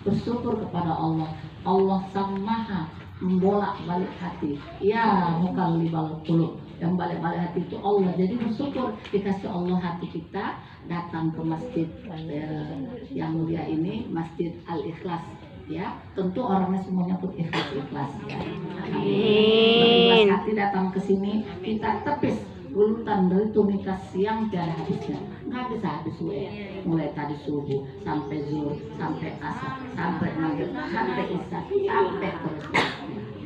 bersyukur kepada Allah. Allah Sang Maha membolak-balik hati. Ya muqallibal qulub, yang balik-balik hati itu Allah. Jadi bersyukur dikasih Allah hati kita datang ke masjid yang mulia ini, Masjid Al-Ikhlas. Ya, tentu orangnya semuanya pun ikhlas ya. Amin. Hati datang ke sini, kita tepis ulutan dari tumikas siang tiada habisnya, nggak bisa habis mulai tadi subuh sampai zuhur, sampai asar, sampai maghrib, sampai isya, sampai terus.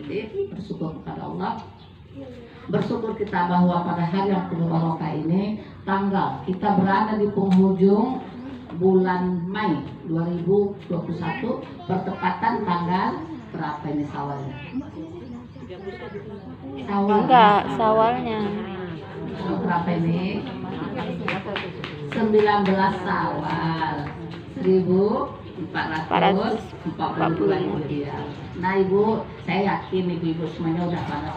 Jadi bersyukur kepada Allah. Bersyukur kita bahwa pada hari yang penuh barokah ini, tanggal kita berada di penghujung bulan Mei 2021, bertepatan tanggal berapa ini Sawalnya? Enggak, Sawalnya berapa ini? 19 Sawal 1442 Hijriah. Nah Ibu, saya yakin ibu-ibu semuanya udah pada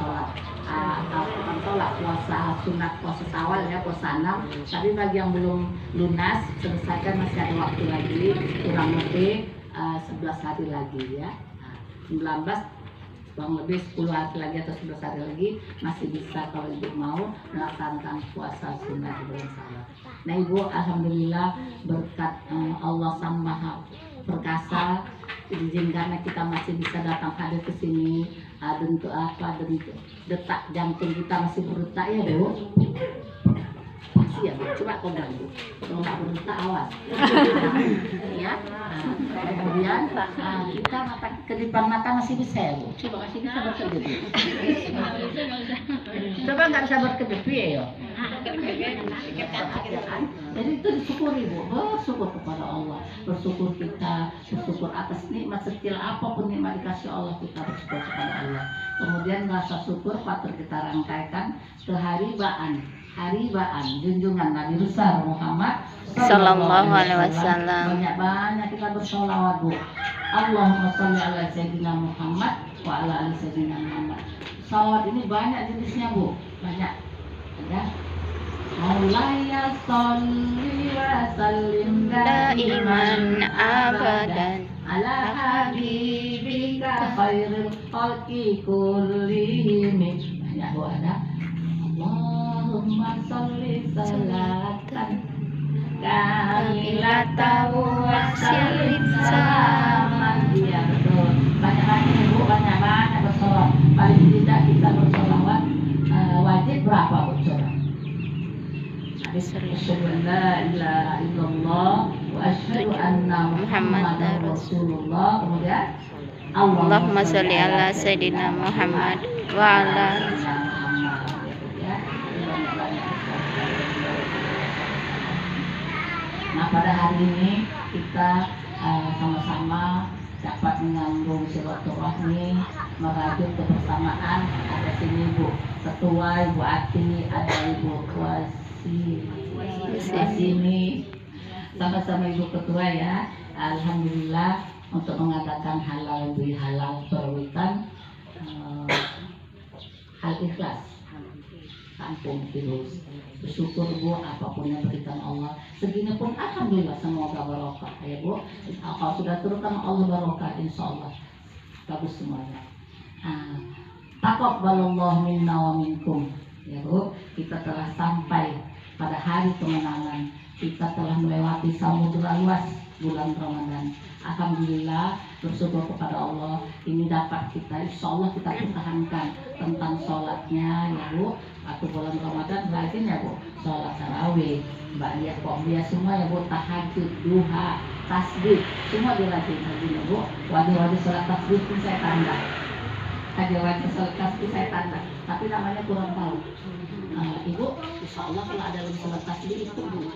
sholat puasa sunat, puasa Sawal ya, puasa 6. Tapi bagi yang belum lunas, selesaikan, masih ada waktu lagi, kurang lebih 11 hari lagi ya. 19 kurang lebih 10 hari lagi atau 11 hari lagi masih bisa kalau ibu mau melaksanakan puasa sunat di bulan Sawal. Nah Ibu, alhamdulillah berkat Allah Sang Maha Perkasa, izinkannya kita masih bisa datang hadir ke sini. Detak jantung kita masih berdetak ya Bu. Masih ya Bu, coba kau ganggu. Kalau nggak berdetak awas. Ya. Kemudian kita mata kedipan mata masih bisa ya Bu. Coba masih bisa berkedip. Coba nggak bisa berkedip ya. Jadi itu disyukuri Bu, bersyukur kepada Allah, bersyukur kita, bersyukur atas nikmat sekecil apapun nikmat dikasih Allah, kita bersyukur kepada Allah. Kemudian rasa syukur patut kita rangkaikan keharibaan junjungan Nabi besar Muhammad Sallallahu Alaihi Wasallam. Banyak-banyak kita bersolawat Bu. Allahumma sholli ala sayyidina Muhammad wa ala ali sayyidina Muhammad. Salawat ini banyak jenisnya Bu, banyak. Ya. Maulaya sholli wa sallim daiman abadan ala habibika khairil khalqi kullihim. Banyak Bu ada. Allahumma sholli salatan kamilatan wa sallim salaman. Ya betul. Banyak-banyak Bu, banyak-banyak bersolawat. Paling tidak kita bersolawat wajib berapa Bu? Asyhadu an la ilaha illallah wa asyhadu anna Muhammadar Rasulullah. Kemudian Allahumma sholli ala sayyidina Muhammad wa ala. Nah pada hari ini kita sama-sama dapat menyambung silaturahmi, merajut kebersamaan. Ada sini Bu Ketua, Ibu Ati, ada Ibu sini sama-sama Ibu Ketua ya. Alhamdulillah untuk mengadakan halal bihalal perwitan Al-Ikhlas kampung virus. Bersyukur Bu, apapun yang berikan Allah segini pun alhamdulillah, semoga barokah ya Bu. Kalau sudah turunkan Allah barokah, insya Allah bagus semuanya. Taqabbalallahu minna wa minkum ya Bu. Kita telah sampai pada hari kemenangan, kita telah melewati samudra luas bulan Ramadan. Alhamdulillah, bersyukur kepada Allah, ini dapat kita, insya Allah kita pertahankan tentang sholatnya ya Bu. Atau bulan Ramadan rajin ya Bu, sholat tarawih, ba'diyah, qobliyah semua ya Bu, tahajud, duha, tasbih, semua dirajin ya Bu. Wajib sholat tasbih pun saya tanda, wajib sholat tasbih saya tanda, tapi namanya kurang tahu. Ibu, insya Allah kalau ada lagi sholat tasbih itu Bu,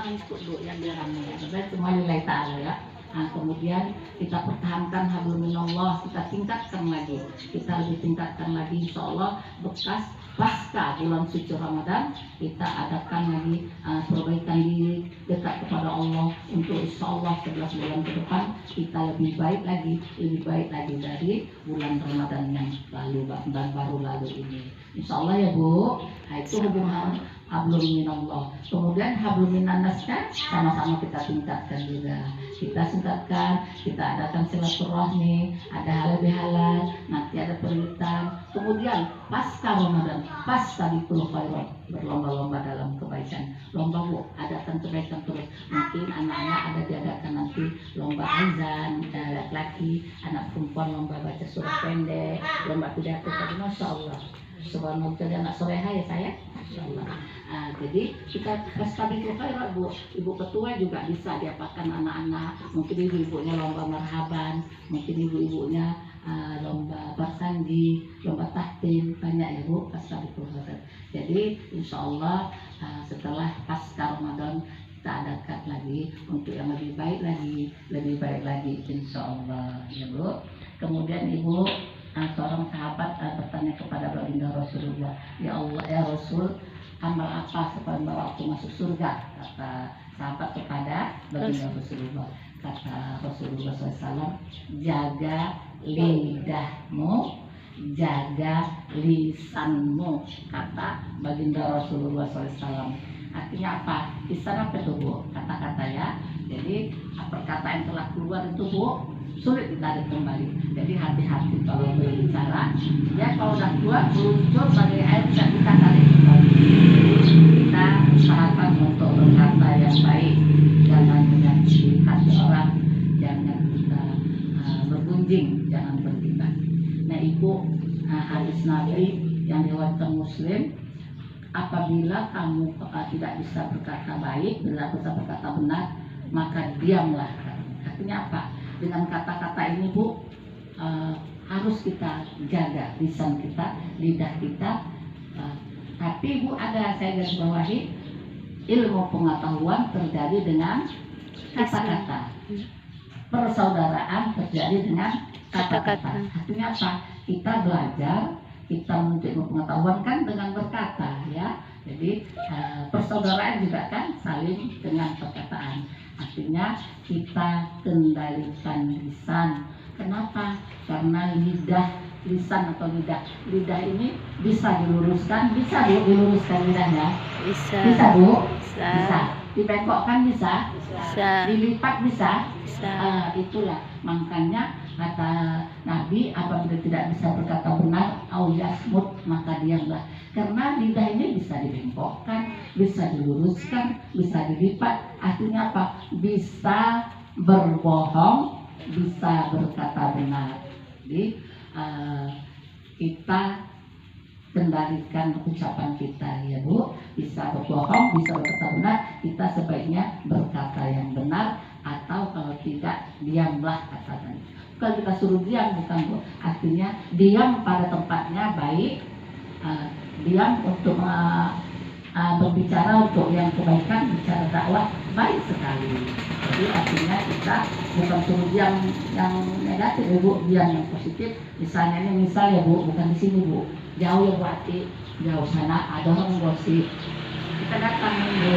ikut Bu yang dirame ya, semua nilai ta'ala ya. Nah, kemudian kita pertahankan hablum minallah, kita tingkatkan lagi, kita lebih tingkatkan lagi, insya Allah bekas pasca bulan suci Ramadan kita adakan lagi perbaikan diri, dekat kepada Allah untuk insya Allah 11 bulan ke depan kita lebih baik lagi dari bulan Ramadan yang lalu dan baru lalu ini, insya Allah ya Bu. Nah, itu hubungan hablum minallah. Kemudian hablum minannas kan sama-sama kita tingkatkan juga. Kita tingkatkan, kita adakan silaturahmi, ada halal bihalal, nanti ada periwitan. Kemudian pasca Ramadan, pasca bikul khairat, berlomba-lomba dalam kebaikan. Lomba bu, adakan kebaikan terus. Mungkin anak-anak ada diadakan nanti lomba azan, laki-laki, anak perempuan lomba baca surah pendek, lomba pidato tadi, masya Allah. Subhanallah, jadi anak soleha ya saya, masya Allah. Jadi kita pasca bikul khairat bu, ibu ketua juga bisa diapakan anak-anak. Mungkin ibu-ibunya lomba marhaban, mungkin ibu-ibunya lomba bersanji, lomba tahtim, banyak ya bu pasca bikul khairat. Jadi insya Allah setelah pasca Ramadan kita adakan lagi untuk yang lebih baik lagi, insya Allah ya bu. Kemudian ibu, seorang sahabat bertanya kepada baginda Rasulullah, ya Allah ya Rasul, amal apa supaya membawa aku masuk surga? Kata sahabat kepada baginda Rasulullah. Kata Rasulullah SAW, jaga lidahmu, jaga lisanmu, kata baginda Rasulullah SAW. Artinya apa? Lisan apa itu bu? Kata-kata ya. Jadi perkataan yang telah keluar itu bu, sulit ditarik kembali. Jadi hati-hati kalau berbicara. Ya kalau udah keluar muncul sebagai air bisa kita tarik kembali. Kita usahakan untuk berkata yang baik, jangan menyakiti hati orang, jangan kita bergunjing, jangan bergibah. Nah ibu, hadis Nabi yang diriwayatkan Muslim, apabila kamu tidak bisa berkata baik, tidak bisa berkata benar, maka diamlah. Artinya apa? Dengan kata-kata ini bu, harus kita jaga lisan kita, lidah kita. Tapi bu, ada saya garis bawahi, ilmu pengetahuan terjadi dengan kata-kata, persaudaraan terjadi dengan kata-kata. Artinya apa? Kita belajar, kita menuntut pengetahuan kan dengan berkata ya. Jadi persaudaraan juga kan saling dengan perkataan. Artinya kita kendalikan lisan. Kenapa? Karena lisan atau lidah ini bisa diluruskan, bisa diluruskan lidahnya. Bisa bu? Bisa. Dibengkokkan bisa? Bisa. Dilipat bisa? Bisa. Itulah makanya kata Nabi, apabila tidak bisa berkata benar, au yasmut, maka diamlah. Karena lidah ini bisa dibengkokkan, bisa diluruskan, bisa dilipat. Artinya apa? Bisa berbohong, bisa berkata benar. Jadi kita kendalikan ucapan kita ya bu. Bisa berbohong, bisa berkata benar. Kita sebaiknya berkata yang benar, atau kalau tidak diamlah katanya. Kalau kita suruh diam bukan bu, artinya diam pada tempatnya baik, diam untuk berbicara untuk yang kebaikan, bicara dakwah baik sekali. Jadi artinya kita bukan suruh diam yang negatif ya bu, diam yang positif. Misalnya ini ya bu, bukan di sini bu, jauh ya bu Ati, jauh sana ada orang gosip, kita datang bu,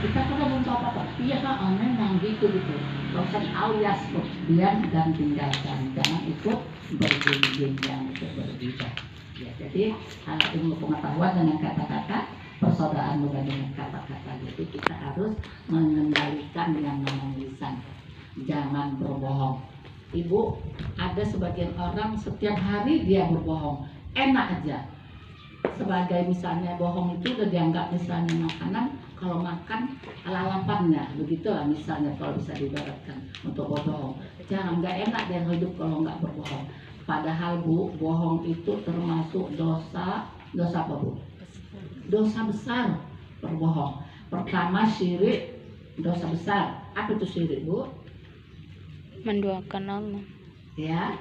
kita kan belum tahu apa-apa. Iya kan, memang gitu. Proses alias diam dan tinggalkan, jangan ikut bergunjing yang ikut berbicara. Ya, jadi ilmu pengetahuan dengan kata-kata, persaudaraan juga dengan kata-kata. Jadi kita harus mengendalikan yang namanya lisan. Jangan berbohong. Ibu, ada sebagian orang setiap hari dia berbohong, enak aja. Sebagai misalnya bohong itu udah dianggap misalnya makanan, kalau makan ala lapangnya, begitulah misalnya kalau bisa diibaratkan untuk berbohong. Jangan, nggak enak dia hidup kalau nggak berbohong. Padahal bu, bohong itu termasuk dosa apa bu? Dosa besar berbohong. Pertama syirik, dosa besar. Apa itu syirik bu? Menduakan Allah. Ya.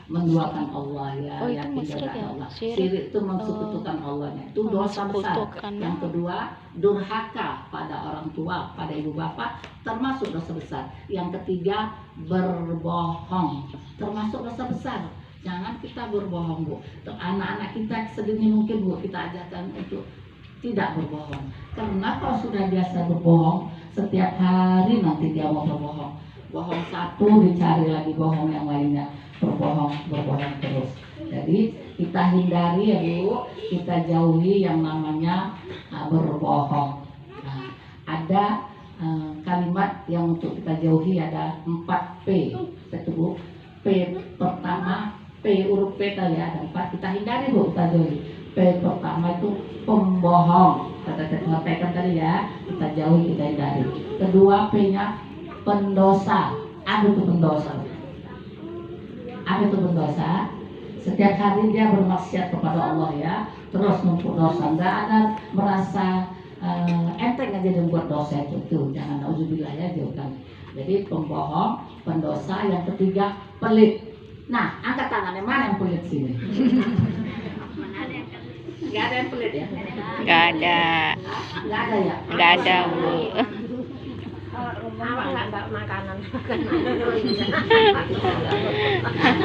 Menduakan Allah ya, itu musyrik ya? Allah. Syirik itu mensekutukan Allahnya, itu dosa besar. Yang kedua, durhaka pada orang tua, pada ibu bapak, termasuk dosa besar. Yang ketiga, berbohong, termasuk dosa besar. Jangan kita berbohong bu. Anak-anak kita sedini mungkin bu, kita ajarkan untuk tidak berbohong. Karena kalau sudah biasa berbohong, setiap hari nanti dia mau berbohong. Bohong satu, dicari lagi bohong yang lainnya. Berbohong terus. Jadi kita hindari ya Bu, kita jauhi yang namanya berbohong. Nah, ada kalimat yang untuk kita jauhi ada 4 P. Itu Bu. P pertama, P huruf P tadi ada 4, kita hindari Bu, kita jauhi. P pertama itu pembohong, kita sampaikan tadi ya, kita jauhi, kita hindari. Kedua P-nya pendosa. Apa itu pendosa? Apa itu pendosa? Setiap hari dia bermaksiat kepada Allah ya, terus menumpuk dosa, nggak ada merasa enteng aja dia buat dosa itu, jangan nauzubillah ya, jauhkan. Jadi pembohong, pendosa. Yang ketiga pelit. Nah, angkat tangannya, mana yang pelit sini? Nggak ada yang pelit ya? Nggak ada. Nggak ada ya? Nggak ada Bu. Awak nggak bawa makanan.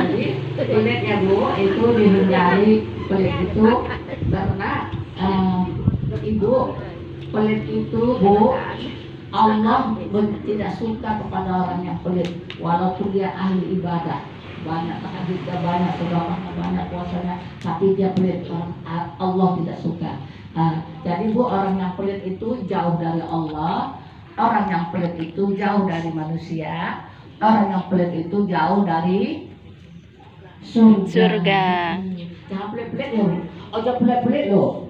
Jadi pelit ya Bu, itu dihindari. Pelit itu karena Ibu, pelit itu Bu, Allah tidak suka kepada orang yang pelit, walaupun dia ahli ibadah, banyak tahajudnya, banyak sedekahnya, banyak puasanya, tapi dia pelit, Allah tidak suka. Jadi Bu, orang yang pelit itu jauh dari Allah. Orang yang pelit itu jauh dari manusia. Orang yang pelit itu jauh dari surga. Jangan pelit-pelit ya, Bu. Oh, jangan pelit-pelit loh.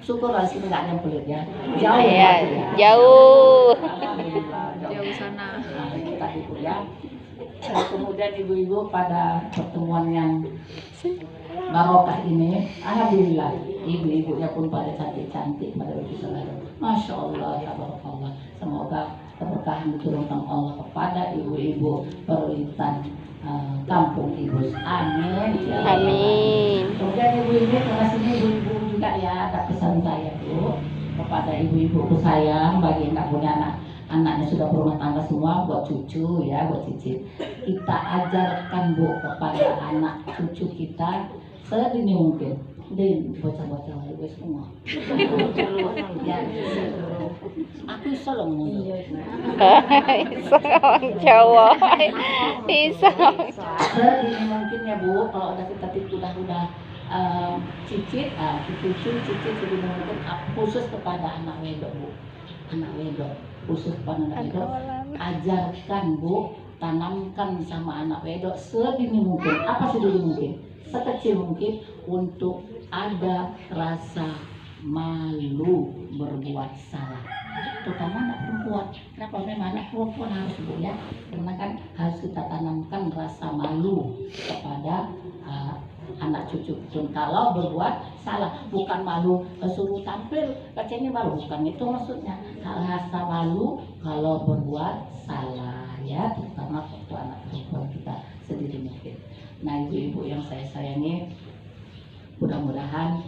Syukurlah sini nggak ada yang pelit ya. Jauh Ya, ya. jauh. Jauh sana. Nah, itu tadi Bu ya. Kemudian ibu-ibu pada pertemuan yang barokah ini, alhamdulillah ibu-ibunya pun pada cantik-cantik, pada lebih selalu. Masya Allah, tabarakallah. Semoga keberkahan diturunkan Allah kepada ibu-ibu perwitan kampung Ibu. Amin. Ya. Amin. Kemudian ibu-ibu kelas ini ibu-ibu juga ya, ada pesan saya Bu kepada ibu-ibu sayang, bagi yang nggak punya anaknya sudah berumah tangga semua, buat cucu ya, buat cicit, kita ajarkan Bu kepada anak cucu kita sedini mungkin. Din, bocah-bocah ibu semua. Ya, aku iso loh ngomong. Bisa orang Jawa. Bisa. Sedini mungkin ya Bu, kalau udah kita udah cicit, cucu cicit sedini mungkin, khusus kepada anak wedok Bu, anak wedok, khusus kepada anak wedok, ajarkan Bu, tanamkan sama anak wedok sedini mungkin. Apa sedini mungkin? Sekecil mungkin, untuk ada rasa malu berbuat salah, terutama anak perempuan. Kenapa memang anak perempuan harus Bu ya? Karena kan harus kita tanamkan rasa malu kepada anak cucu pun kalau berbuat salah, bukan malu suruh tampil kacanya malu, bukan itu maksudnya. Rasa malu kalau berbuat salah ya, terutama waktu anak perempuan kita sendiri mungkin. Nah, ibu-ibu yang saya sayangi, mudah-mudahan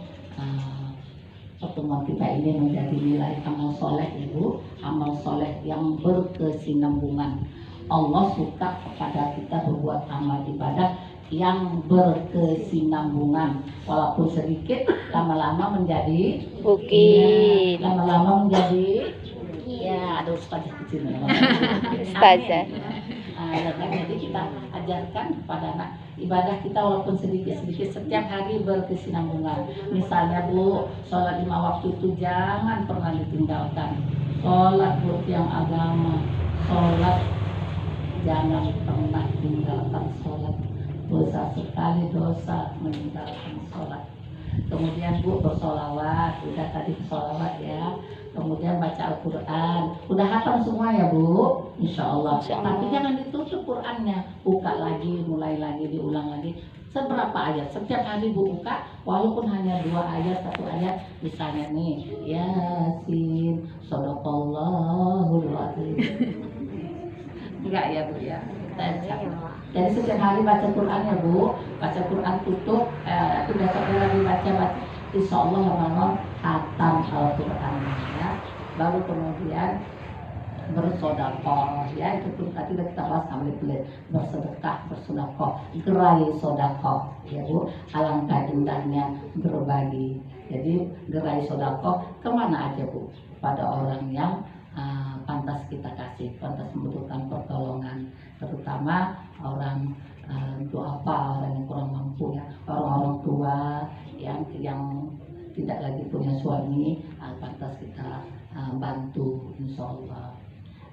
pertemuan kita ini menjadi nilai amal soleh Ibu, amal soleh yang berkesinambungan. Allah suka kepada kita berbuat amal ibadah yang berkesinambungan, walaupun sedikit, lama-lama menjadi Bukit. ya, lama-lama menjadi ya, ada ustazah kecil ya. Ustazah. Jadi kita ajarkan kepada anak ibadah kita walaupun sedikit-sedikit setiap hari berkesinambungan. Misalnya Bu, sholat 5 waktu itu jangan pernah ditinggalkan. Sholat buat yang agama, sholat jangan pernah tinggalkan sholat. Dosa sekali dosa meninggalkan sholat. Kemudian Bu bersolawat, udah tadi bersolawat ya. Kemudian baca Al-Quran, udah hafal semua ya Bu, Insya Allah. Tapi jangan ditutup Qurannya, buka lagi, mulai lagi, diulang lagi. Seberapa ayat? Setiap hari Bu buka, walaupun hanya 2 ayat, 1 ayat. Misalnya nih, Yasin, Shadaqallahul Adzim. Enggak ya Bu ya? Jadi setiap hari baca Quran ya Bu, baca Quran tutup, besoknya lagi baca. Insya Allah lama-lama khatam Al-Quran ya. Baru kemudian bersodakoh ya, itu pun tadi kita bahas pelit, bersedekah, bersodakoh, gerai sodakoh ya Bu. Alangkah indahnya berbagi. Jadi gerai sodakoh kemana aja Bu? Pada orang yang pantas kita kasih, pantas membutuhkan pertolongan, terutama orang untuk apa orang yang kurang mampu ya, orang-orang tua yang tidak lagi punya suami, pantas kita bantu insya Allah.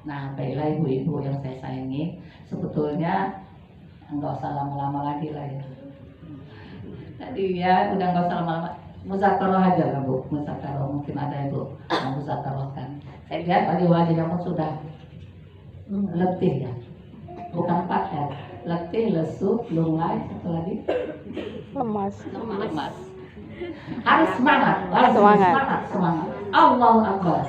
Nah, baiklah ibu-ibu yang saya sayangi, sebetulnya nggak usah lama-lama lagi lah ya. Tadi ya udah nggak usah lama-lama, muzakarah aja lah Bu, muzakarah mungkin ada ibu yang muzakarahkan. Saya lihat wajah-wajahnya pun sudah letih ya, bukan pakai letih, lesu, lunglai, satu lagi lemas. Harus semangat, harus semangat. Allahu Akbar.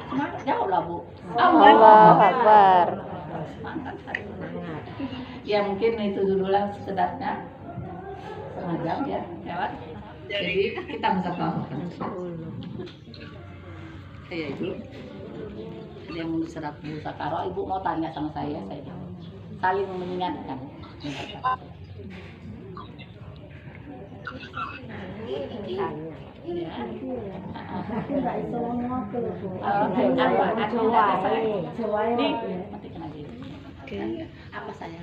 Semangat jauh lah Bu. Allahu Akbar. Semangat. Ya mungkin itu dulu lah sekedarnya. Setengah jam ya lewat. Jadi kita muzakarahkan. Iya Ibu. Yang mau sedap muzakarah, Ibu mau tanya sama saya jawab. Saling mengingatkan. Apa saya?